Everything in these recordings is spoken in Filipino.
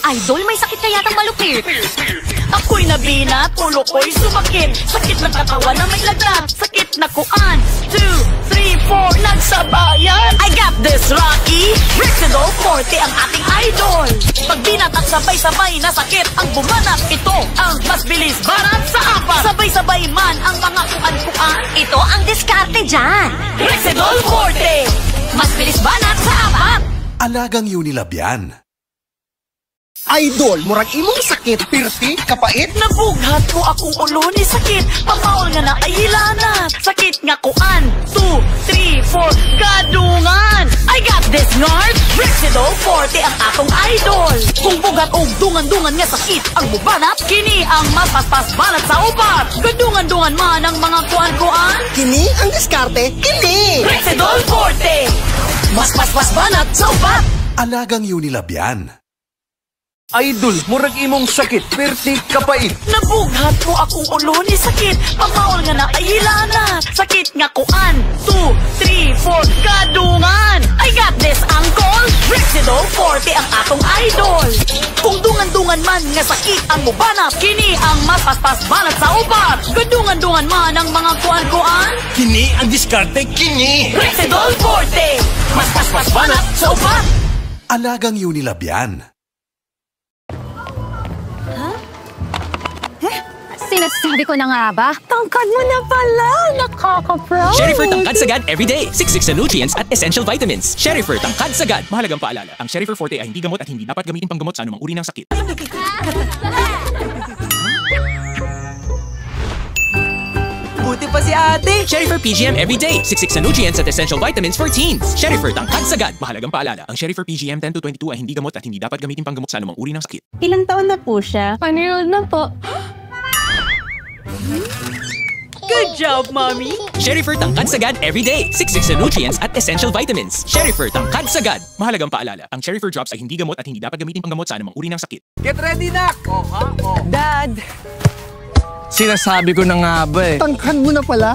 Idol, may sakit ka yatang malupit. Ako'y nabinat, ulo ko'y sumakit. Sakit ng katawan na may lagnat. Sakit na kuan, 2, 3, 4, nagsabayan. I got this, Rocky. Rexidol Forte ang ating idol. Pag binat at sabay-sabay na sakit ang bumanat, ito ang mas bilis barat sa apat. Sabay-sabay man ang mga kuan-kuan, ito ang diskarte dyan. Rexidol Forte, mas bilis banat sa apat. Alagang Unilab yan. Idol, murag imong sakit, pirti, kapait. Nabughat ko akong ulo ni sakit. Pamaol nga na ay hilanat. Sakit nga kuan, 2, 3, 4, gadungan. I got this, Nard. Rexidol Forte ang atong idol. Kung bugat o dungan-dungan nga sakit ang bubanat, kini ang mas paspas banat sa upat. Gadungan-dungan man ang mga kuan-kuan, Kini ang diskarte, kini. Rexidol Forte, mas paspas banat sa upat. Alagang Unilab yan. Idol, murag imong sakit, perti kapait. Nabughat ko akong ulo ni sakit. Pamaol nga na ay hilanat. Sakit nga kuan, 2, 3, 4, kadungan. I got this, Uncle. Rexidol Forte ang atong idol. Kung dungan-dungan man nga sakit ang mubanat, kini ang mas paspas banat sa upat. Gadungan-dungan man ang mga kuan-kuan, Kini ang diskarte, kini. Rexidol Forte, mas paspas banat sa upat. Alagang Unilab yan. Sinasabi ko na nga ba? Tangkad mo na pala! Nakaka-proud! Sherifer Tangkad Sagad everyday. Siksik sa nutrients at essential vitamins. Sherifer Tangkad Sagad. Mahalagang paalala, ang Sherifer Forte ay hindi gamot at hindi dapat gamitin panggamot sa anumang uri ng sakit. Buti pa si ate! Sherifer PGM everyday. Siksik sa nutrients at essential vitamins for teens. Sherifer Tangkad Sagad. Mahalagang paalala, ang Sherifer PGM 10 to 22 ay hindi gamot at hindi dapat gamitin panggamot sa anumang uri ng sakit. Ilang taon na po siya? 1 year old na po. Good job, Mommy! Sherifer Tangkad Sagad everyday. Siksik sa nutrients at essential vitamins. Sherifer Tangkad Sagad. Mahalagang paalala, ang Sherifer drops ay hindi gamot at hindi dapat gamitin panggamot sa anumang uri ng sakit. Get ready, Nak! Dad! Sinasabi ko na nga ba eh. Tangkad mo na pala.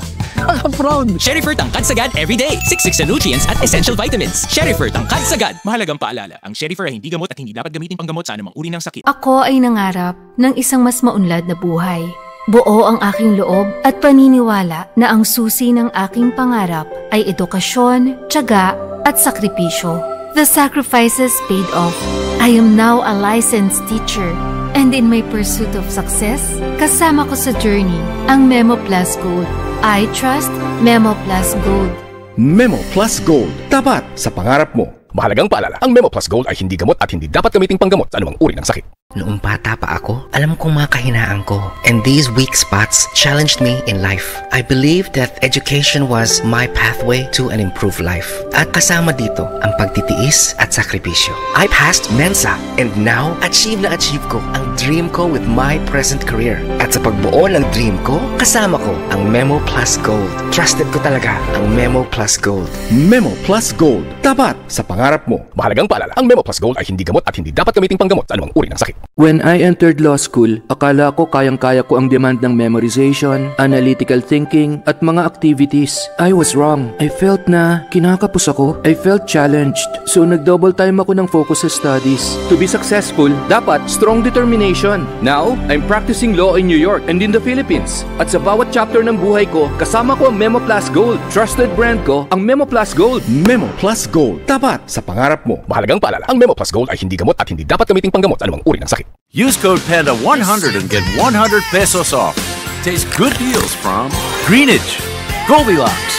Proud. Sherifer Tangkad Sagad everyday. Siksik sa nutrients at essential vitamins. Sherifer Tangkad Sagad. Mahalagang paalala, ang Sherifer ay hindi gamot at hindi dapat gamitin panggamot sa anumang uri ng sakit. Ako ay nangarap ng isang mas maunlad na buhay. Buo ang aking loob at paniniwala na ang susi ng aking pangarap ay edukasyon, tiyaga at sakripisyo. The sacrifices paid off. I am now a licensed teacher. And in my pursuit of success, kasama ko sa journey ang Memo Plus Gold. I trust Memo Plus Gold. Memo Plus Gold. Tapat sa pangarap mo. Mahalagang paalala, ang Memo Plus Gold ay hindi gamot at hindi dapat gamiting panggamot sa anumang uri ng sakit. Noong bata pa ako, alam kong mga kahinaan ko. And these weak spots challenged me in life. I believed that education was my pathway to an improved life. At kasama dito ang pagtitiis at sakripisyo. I passed Mensa and now achieve ko ang dream ko with my present career. At sa pagbuo ng dream ko, kasama ko ang Memo Plus Gold. Trusted ko talaga ang Memo Plus Gold. Memo Plus Gold. Tapat sa pangarap mo. Mahalagang paalala, ang Memo Plus Gold ay hindi gamot at hindi dapat gamiting panggamot sa anumang uri ng sakit. When I entered law school, akala ko kayang-kaya ko ang demand ng memorization, analytical thinking, at mga activities. I was wrong. I felt na kinakapos ako. I felt challenged. So nag-double time ako ng focus sa studies. To be successful, dapat strong determination. Now, I'm practicing law in New York and in the Philippines. At sa bawat chapter ng buhay ko, kasama ko ang Memo Plus Gold. Trusted brand ko, ang Memo Plus Gold. Memo Plus Gold. Tapat sa pangarap mo. Mahalagang paalala, ang Memo Plus Gold ay hindi gamot at hindi dapat gamiting panggamot sa anumang uri ng sakit. Use code PANDA100 and get 100 pesos off. Taste good deals from Greenidge, Goldilocks,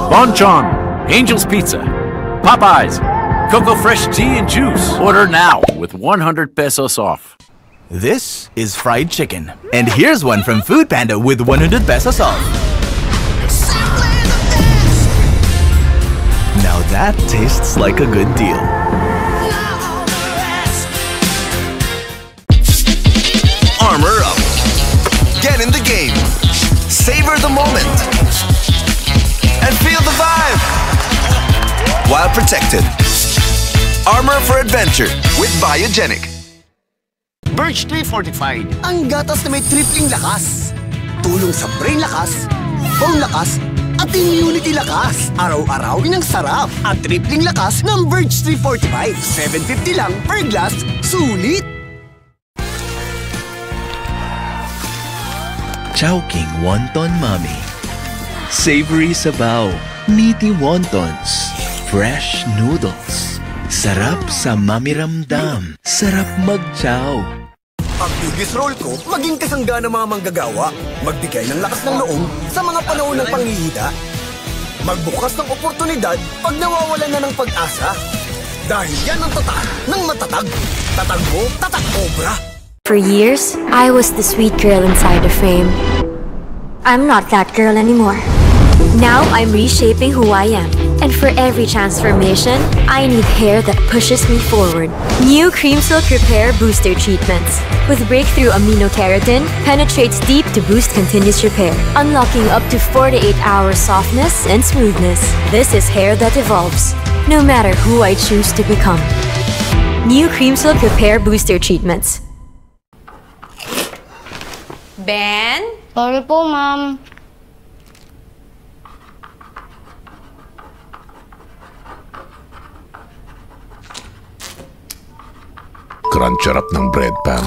Bonchon, Angel's Pizza, Popeyes, Coco Fresh Tea and Juice. Order now with 100 pesos off. This is fried chicken. And here's one from Food Panda with 100 pesos off. Now that tastes like a good deal. Armor up. Get in the game. Savor the moment. And feel the vibe. While protected. Armor for adventure with Biogenic. Birch Tree Fortified. Ang gatas na may tripling lakas. Tulong sa brain lakas, bone lakas, at immunity lakas. Araw-arawin ang sarap at tripling lakas ng Birch Tree Fortified. 750 lang per glass. Sulit! Chowking Wonton Mommy. Savory sabaw, meaty wontons, fresh noodles. Sarap sa mamiramdam, sarap mag-chow. Ang biggest role ko, maging kasangga ng mga manggagawa. Magbigay ng lakas ng loob sa mga panahon ng panghihina. Magbukas ng oportunidad pag nawawalan na ng pag-asa. Dahil yan ang tatak ng matatag. Tatag mo, tatak obra. For years, I was the sweet girl inside the frame. I'm not that girl anymore. Now I'm reshaping who I am. And for every transformation, I need hair that pushes me forward. New Cream Silk Repair Booster Treatments. With breakthrough amino-keratin, penetrates deep to boost continuous repair, unlocking up to 4 to 8 hours softness and smoothness. This is hair that evolves, no matter who I choose to become. New Cream Silk Repair Booster Treatments. Ben? Sorry po, ma'am. Crunch-up ng bread, Pam.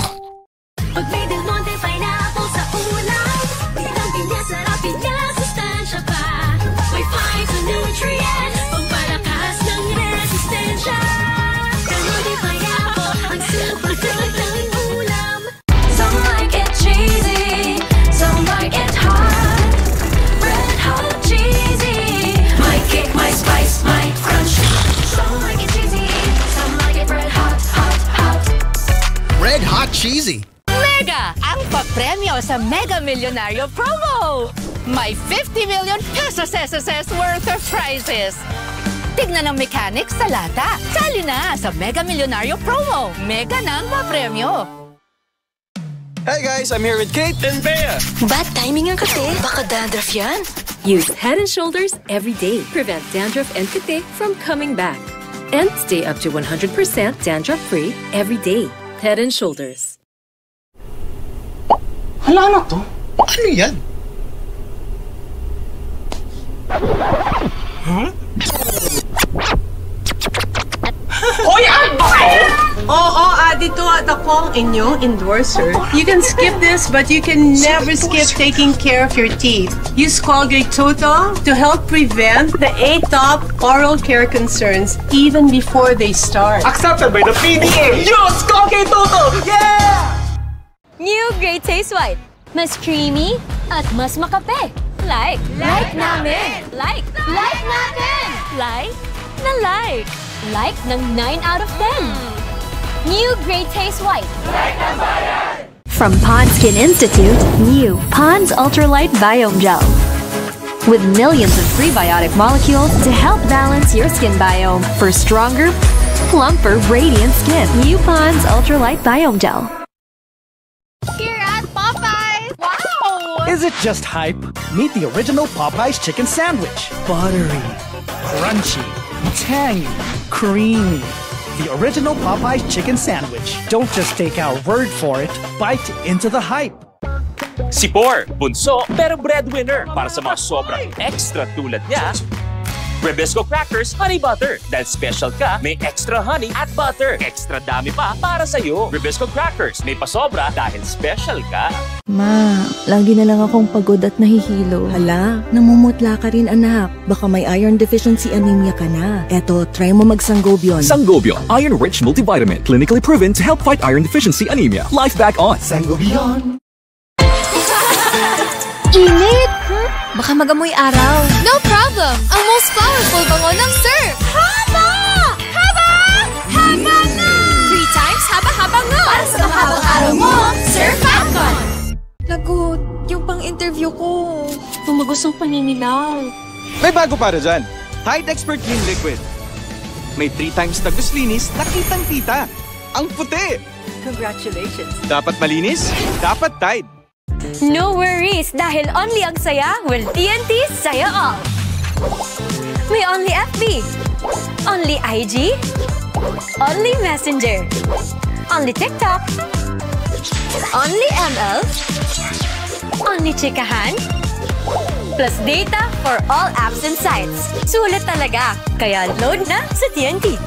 Pag may Del Monte pineapple sa ulam, pinang pinya, sarap pinya, sustansya pa. May phytonutrients, pampalakas ng resistensya. Del Monte pineapple, ang super ng ulam. Some like it cheesy, some like it hot. Red hot cheesy, my kick, my spice, my crunch. Some like it cheesy, some like it red hot, hot, hot. Red Hot Cheesy. Mega! Ang papremyo sa Mega Millionario Promo! May 50 million pesos SSS worth of prizes! Tignan ang mechanics sa lata. Sali na sa Mega Millionario Promo. Mega ng papremyo. Hey guys, I'm here with Kate and Bea. Bad timing ang kate. Baka dandruff yan. Use Head & Shoulders every day. Prevent dandruff and kate from coming back. And stay up to 100% dandruff-free every day. Head & Shoulders. Hala na to? Ano yan? Huh? Hoy, Oo, dito at ako ang inyong endorser. You can skip this, but you can never skip taking care of your teeth. Use Colgate Total to help prevent the 8 top oral care concerns even before they start. Accepted by the PDA! Use Colgate Total! Yeah! New Great Taste White. Mas creamy at mas makape. Like namin. Like natin. Like na like. Like ng 9 out of 10. New Great Taste White. Like na bayan! From Pond Skin Institute, new Pond's Ultralight Biome Gel. With millions of prebiotic molecules to help balance your skin biome for stronger, plumper, radiant skin. New Pond's Ultralight Biome Gel. Here at Popeyes! Wow! Is it just hype? Meet the original Popeyes chicken sandwich. Buttery, crunchy, tangy, creamy. The original Popeyes chicken sandwich. Don't just take our word for it, bite into the hype. Si Por, bunso pero breadwinner para sa mga sobrang extra tulad niya. Rebisco Crackers Honey Butter. Dahil special ka, may extra honey at butter. Extra dami pa para sa'yo. Rebisco Crackers, may pasobra dahil special ka. Ma, lagi na lang akong pagod at nahihilo. Hala, namumutla ka rin anak. Baka may iron deficiency anemia ka na. Eto, try mo mag-Sangobion. Sangobion, iron-rich multivitamin. Clinically proven to help fight iron deficiency anemia. Life back on. Sangobion. Init! Baka magamoy araw. No problem! Ang most powerful bango ng surf! Haba! Haba! Haba na! 3 times haba-haba nga! Para sa mahabang araw mo, Surf Falcon! Lagot, yung pang-interview ko. Tumagos ang paninilaw. May bago para dyan. Tide Expert Clean Liquid. May 3 times tagos linis na kitang-kita. Ang puti! Congratulations! Dapat malinis? Dapat Tide. No worries, dahil only ang saya will TNT Saya All. May only FB, only IG, only Messenger, only TikTok, only ML, only Chikahan, plus data for all apps and sites. Sulit talaga, kaya load na sa TNT.